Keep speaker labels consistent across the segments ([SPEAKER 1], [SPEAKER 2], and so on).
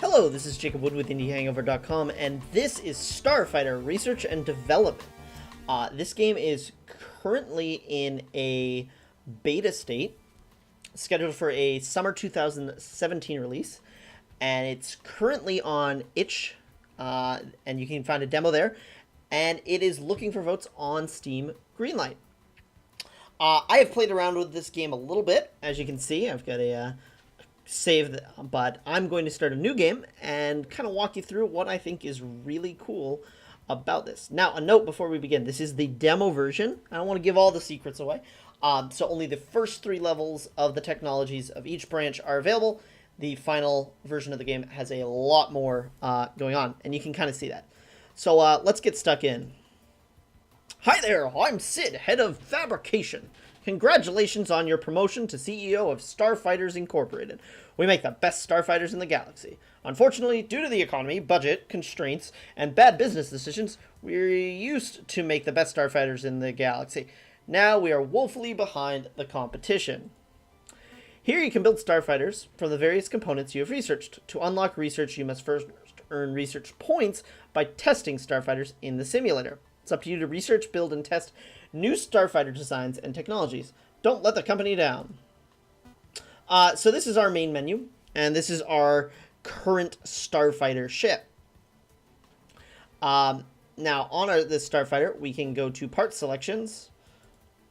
[SPEAKER 1] Hello, this is Jacob Wood with IndieHangover.com, and this is StarFighter Research and Development. This game is currently in a beta state, scheduled for a summer 2017 release, and it's currently on itch, and you can find a demo there, and it is looking for votes on Steam Greenlight. I have played around with this game a little bit. As you can see, I've got a save, but I'm going to start a new game and kind of walk you through what I think is really cool about this. Now, a note before we begin, this is the demo version. I don't want to give all the secrets away. So only the first 3 levels of the technologies of each branch are available. The final version of the game has a lot more going on, and you can kind of see that. So let's get stuck in. Hi there, I'm Sid, head of fabrication. Congratulations on your promotion to CEO of StarFighters Incorporated. We make the best starfighters in the galaxy. Unfortunately, due to the economy, budget, constraints, and bad business decisions, we used to make the best starfighters in the galaxy. Now we are woefully behind the competition. Here you can build starfighters from the various components you have researched. To unlock research, you must first earn research points by testing starfighters in the simulator. It's up to you to research, build, and test new starfighter designs and technologies. Don't let the company down. So this is our main menu, and this is our current starfighter ship. Now, on this starfighter, we can go to part selections,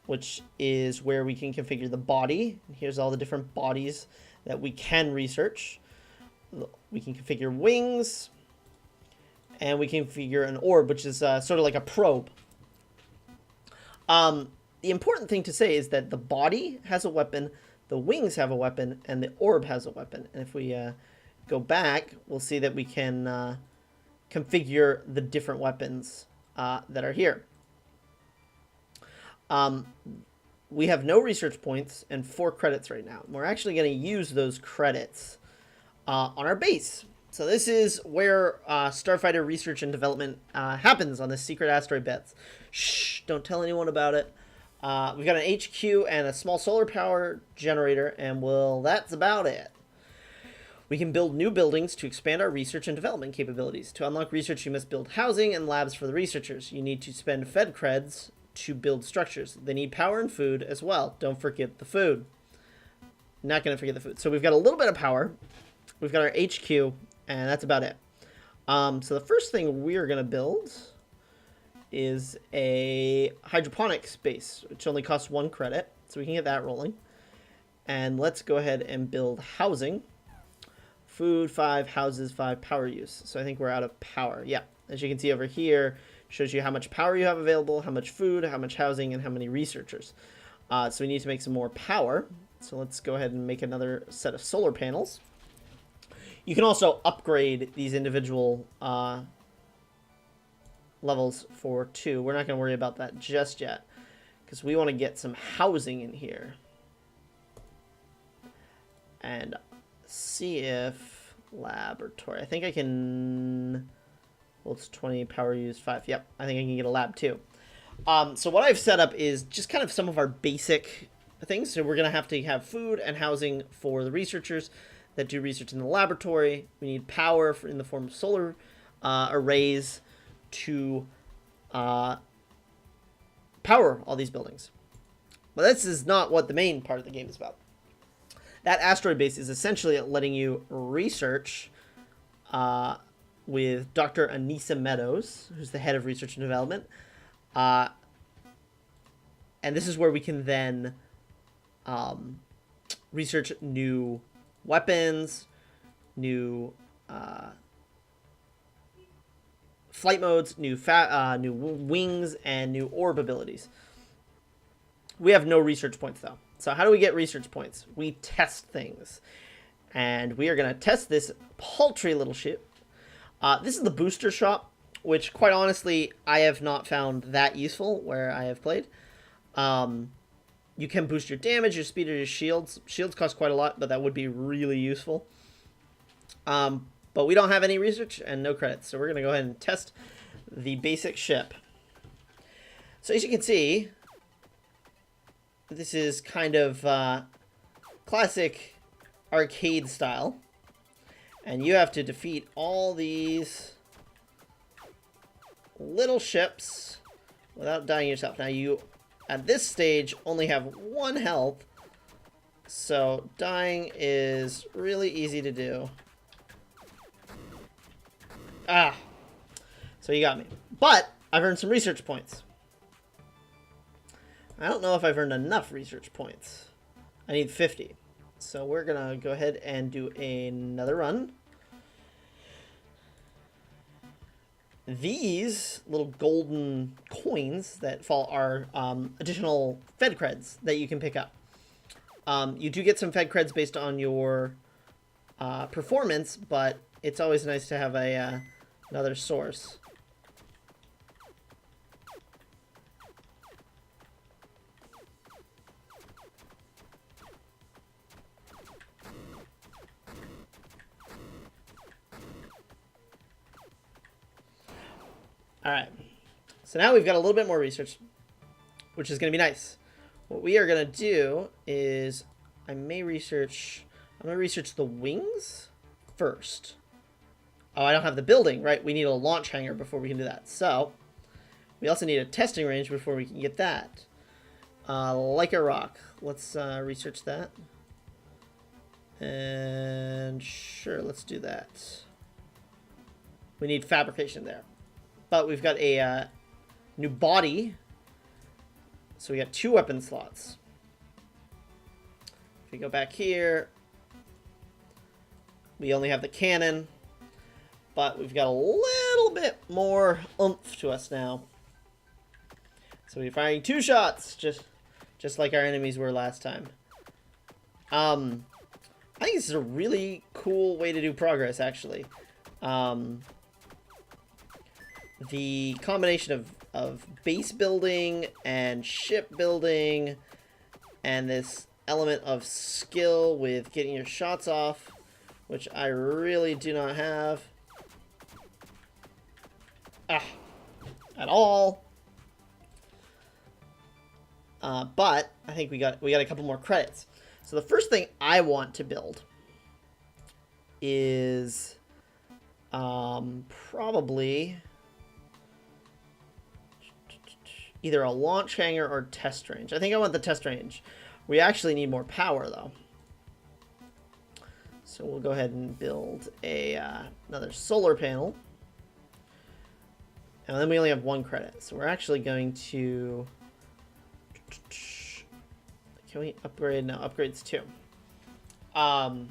[SPEAKER 1] which is where we can configure the body. Here's all the different bodies that we can research. We can configure wings, and we can configure an orb, which is sort of like a probe. The important thing to say is that the body has a weapon, the wings have a weapon, and the orb has a weapon. And if we go back, we'll see that we can configure the different weapons that are here. We have no research points and 4 credits right now. We're actually going to use those credits on our base. So this is where StarFighter Research and Development happens, on the secret asteroid beds. Shh, don't tell anyone about it. We've got an HQ and a small solar power generator, and well, that's about it. We can build new buildings to expand our research and development capabilities. To unlock research, you must build housing and labs for the researchers. You need to spend Fed creds to build structures. They need power and food as well. Don't forget the food. Not going to forget the food. So we've got a little bit of power. We've got our HQ, and that's about it. So the first thing we're going to build is a hydroponic space, which only costs 1 credit. So we can get that rolling. And let's go ahead and build housing. Food, 5, houses, 5, power use. So I think we're out of power. Yeah, as you can see over here, shows you how much power you have available, how much food, how much housing, and how many researchers. So we need to make some more power. So let's go ahead and make another set of solar panels. You can also upgrade these individual levels for 2. We're not going to worry about that just yet, because we want to get some housing in here. And see if laboratory. I think I can... Well, it's 20, power use 5. Yep, I think I can get a lab too. So what I've set up is just kind of some of our basic things. So we're going to have food and housing for the researchers that do research in the laboratory. We need power in the form of solar arrays to power all these buildings. But this is not what the main part of the game is about. That asteroid base is essentially letting you research with Dr. Anissa Meadows, who's the head of research and development. And this is where we can then research new weapons, new flight modes, new wings, and new orb abilities. We have no research points, though. So how do we get research points? We test things. And we are going to test this paltry little ship. This is the booster shop, which, quite honestly, I have not found that useful where I have played. You can boost your damage, your speed, or your shields. Shields cost quite a lot, but that would be really useful. But we don't have any research and no credits, so we're going to go ahead and test the basic ship. So as you can see, this is kind of classic arcade style. And you have to defeat all these little ships without dying yourself. Now you, at this stage, only have 1 health. So dying is really easy to do. Ah. So you got me. But I've earned some research points. I don't know if I've earned enough research points. I need 50. So we're going to go ahead and do another run. These little golden coins that fall are additional Fed creds that you can pick up. You do get some Fed creds based on your performance, but it's always nice to have another source. Alright, so now we've got a little bit more research, which is going to be nice. What we are going to do is, I'm going to research the wings first. Oh, I don't have the building, right? We need a launch hangar before we can do that. So, we also need a testing range before we can get that. Like a rock. Let's research that. And sure, let's do that. We need fabrication there. But we've got a new body. So we got 2 weapon slots. If we go back here, we only have the cannon. But we've got a little bit more oomph to us now. So we're firing 2 shots, just like our enemies were last time. I think this is a really cool way to do progress, actually. The combination of base building and ship building and this element of skill with getting your shots off, which I really do not have at all. But I think we got a couple more credits. So the first thing I want to build is probably either a launch hangar or test range. I think I want the test range. We actually need more power, though. So we'll go ahead and build another solar panel. And then we only have 1 credit. So we're actually going to... Can we upgrade? No, upgrades 2. So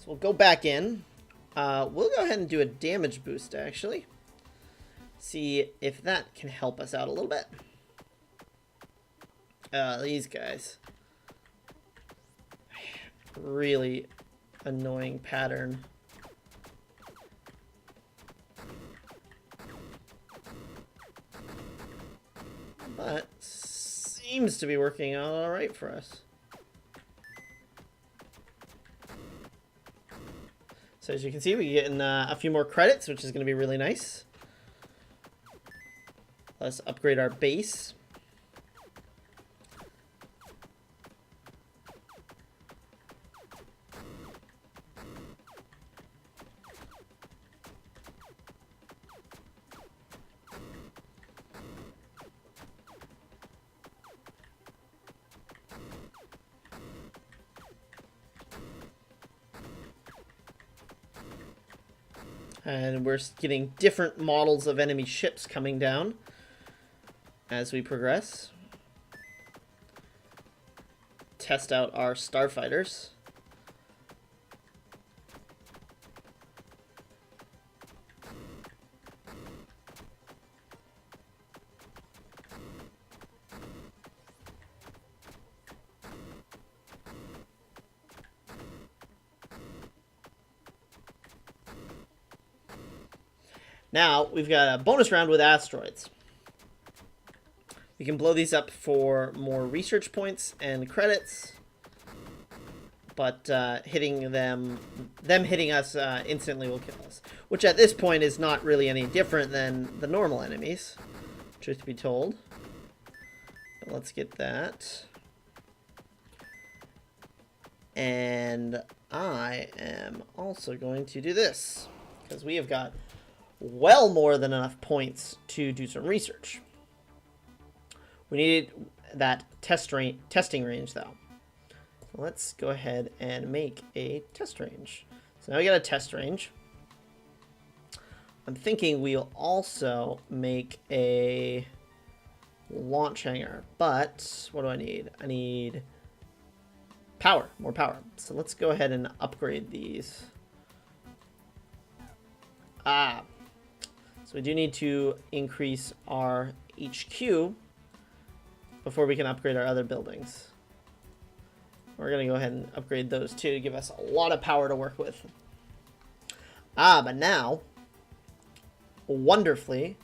[SPEAKER 1] we'll go back in. We'll go ahead and do a damage boost, actually. See if that can help us out a little bit. These guys. Really annoying pattern. But seems to be working out all right for us. So as you can see, we're getting a few more credits, which is going to be really nice. Let's upgrade our base. And we're getting different models of enemy ships coming down as we progress. Test out our starfighters. Now, we've got a bonus round with asteroids. We can blow these up for more research points and credits, but hitting them hitting us instantly will kill us, which at this point is not really any different than the normal enemies, truth be told. But let's get that. And I am also going to do this, because we have got well more than enough points to do some research. We need that testing range, though. So let's go ahead and make a test range. So now we got a test range. I'm thinking we'll also make a launch hangar, but what do I need? I need power, more power. So let's go ahead and upgrade these. So we do need to increase our HQ before we can upgrade our other buildings. We're going to go ahead and upgrade those too to give us a lot of power to work with. But now, wonderfully,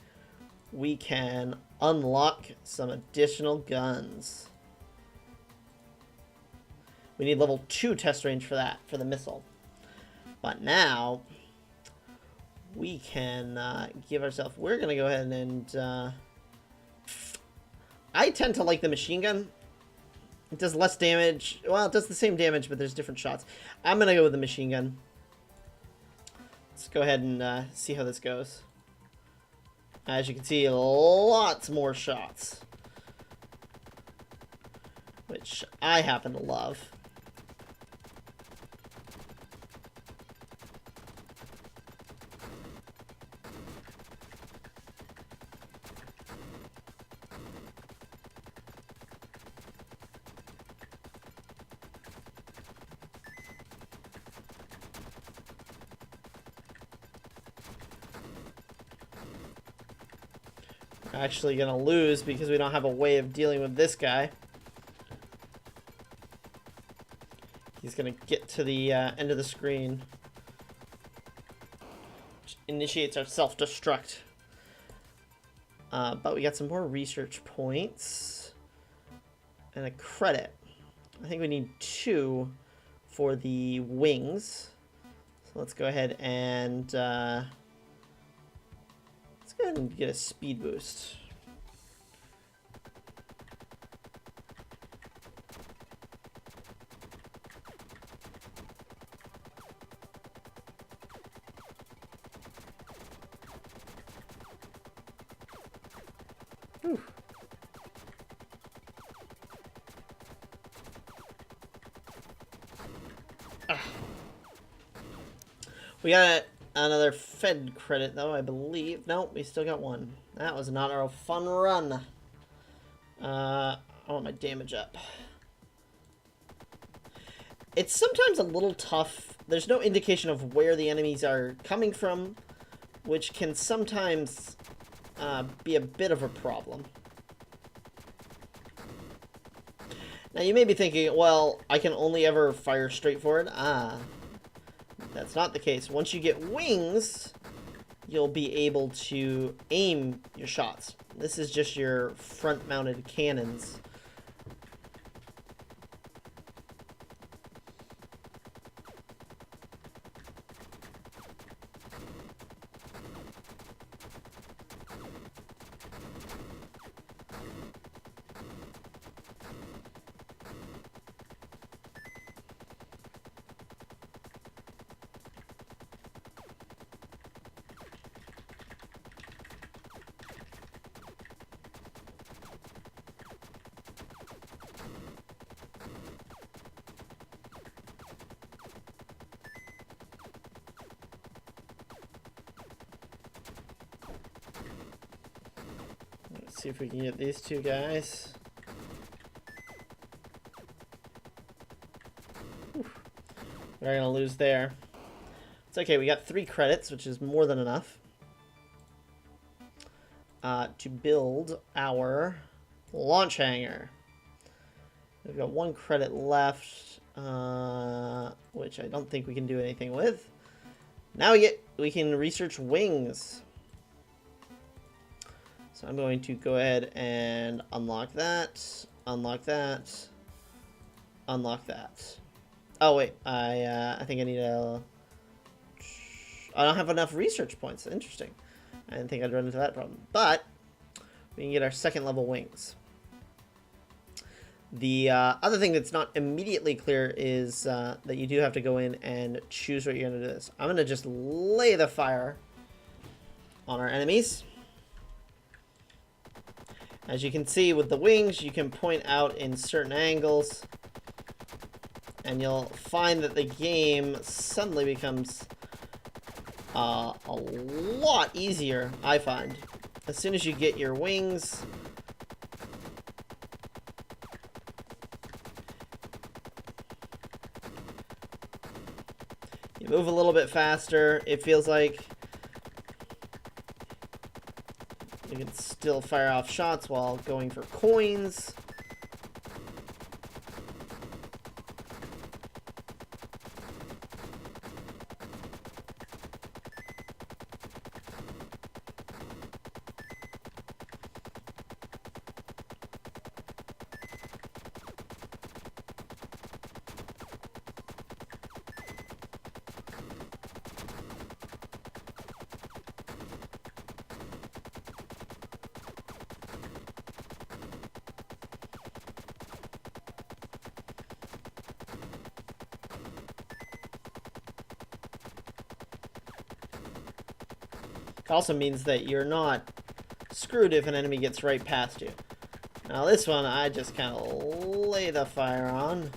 [SPEAKER 1] we can unlock some additional guns. We need level 2 test range for that, for the missile. But now, we can give ourselves... We're going to go ahead and... I tend to like the machine gun. It does less damage. Well, it does the same damage, but there's different shots. I'm going to go with the machine gun. Let's go ahead and see how this goes. As you can see, lots more shots, which I happen to love. Actually gonna lose because we don't have a way of dealing with this guy. He's gonna get to the end of the screen, which initiates our self-destruct. But we got some more research points and a credit. I think we need 2 for the wings. So let's go ahead and let's go ahead and get a speed boost. Whew. We got another Fed credit, though, I believe. No, we still got 1. That was not our fun run. I want my damage up. It's sometimes a little tough. There's no indication of where the enemies are coming from, which can sometimes be a bit of a problem. Now, you may be thinking, well, I can only ever fire straight forward. That's not the case. Once you get wings, you'll be able to aim your shots. This is just your front-mounted cannons. See if we can get these 2 guys. Whew. We're gonna lose there. It's okay, we got 3 credits, which is more than enough to build our launch hangar. We've got 1 credit left, which I don't think we can do anything with. Now we can research wings. So I'm going to go ahead and unlock that, unlock that, unlock that. Oh wait, I think I need a... I don't have enough research points. Interesting. I didn't think I'd run into that problem. But we can get our 2nd level wings. The other thing that's not immediately clear is that you do have to go in and choose what you're going to do this. I'm going to just lay the fire on our enemies. As you can see with the wings, you can point out in certain angles, and you'll find that the game suddenly becomes a lot easier, I find. As soon as you get your wings, you move a little bit faster. It feels like you can still fire off shots while going for coins. It also means that you're not screwed if an enemy gets right past you. Now this one, I just kind of lay the fire on.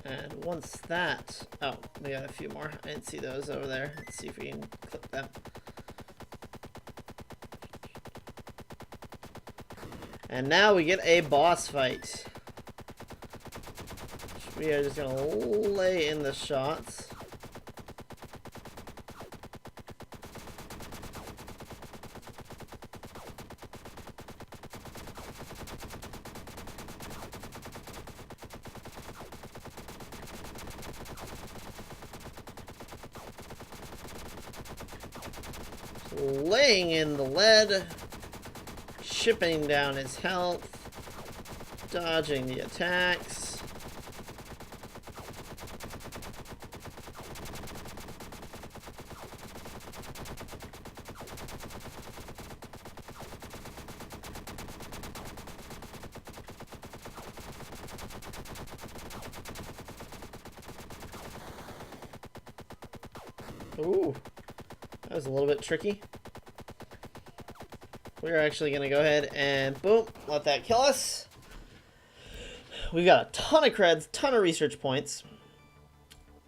[SPEAKER 1] And once that... Oh, we got a few more. I didn't see those over there. Let's see if we can clip them. And now we get a boss fight. We are just going to lay in the shots. Laying in the lead, chipping down his health, dodging the attacks. Ooh, that was a little bit tricky. We're actually going to go ahead and boom, let that kill us. We've got a ton of creds, ton of research points.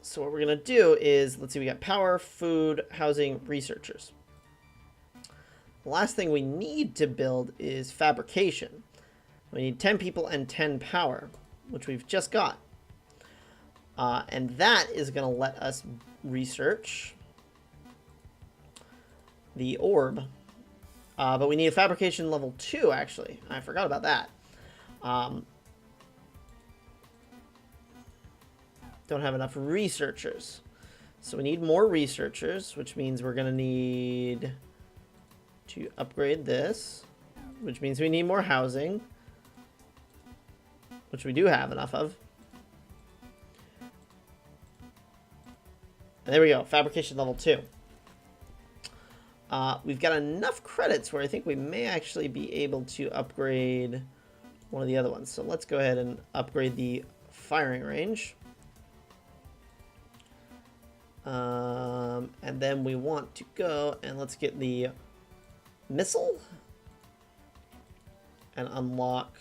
[SPEAKER 1] So what we're going to do is, let's see, we got power, food, housing, researchers. The last thing we need to build is fabrication. We need 10 people and 10 power, which we've just got. And that is going to let us research the orb. But we need a fabrication level 2, actually. I forgot about that. Don't have enough researchers. So we need more researchers, which means we're going to need to upgrade this, which means we need more housing, which we do have enough of. And there we go, fabrication level 2. We've got enough credits where I think we may actually be able to upgrade one of the other ones. So let's go ahead and upgrade the firing range. And then we want to go and let's get the missile and unlock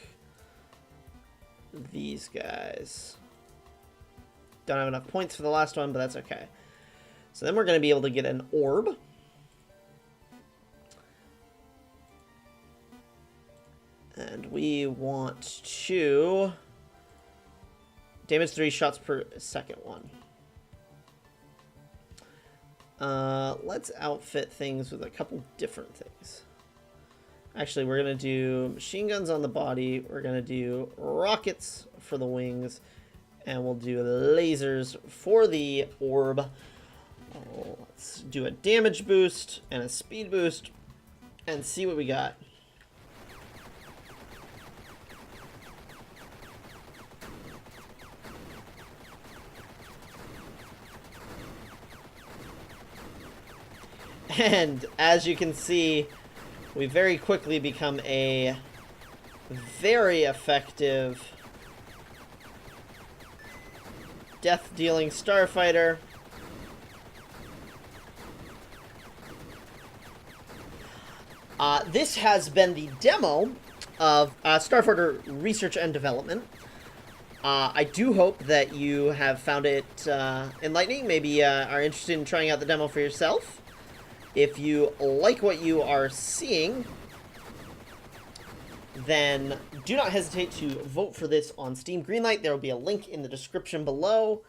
[SPEAKER 1] these guys. Don't have enough points for the last one, but that's okay. So then we're going to be able to get an orb. And we want to Damage 3 shots per second one. Let's outfit things with a couple different things. Actually, we're going to do machine guns on the body. We're going to do rockets for the wings. And we'll do lasers for the orb. Let's do a damage boost and a speed boost and see what we got. And as you can see, we very quickly become a very effective death-dealing starfighter. This has been the demo of StarFighter Research and Development. I do hope that you have found it enlightening, maybe are interested in trying out the demo for yourself. If you like what you are seeing, then do not hesitate to vote for this on Steam Greenlight. There will be a link in the description below.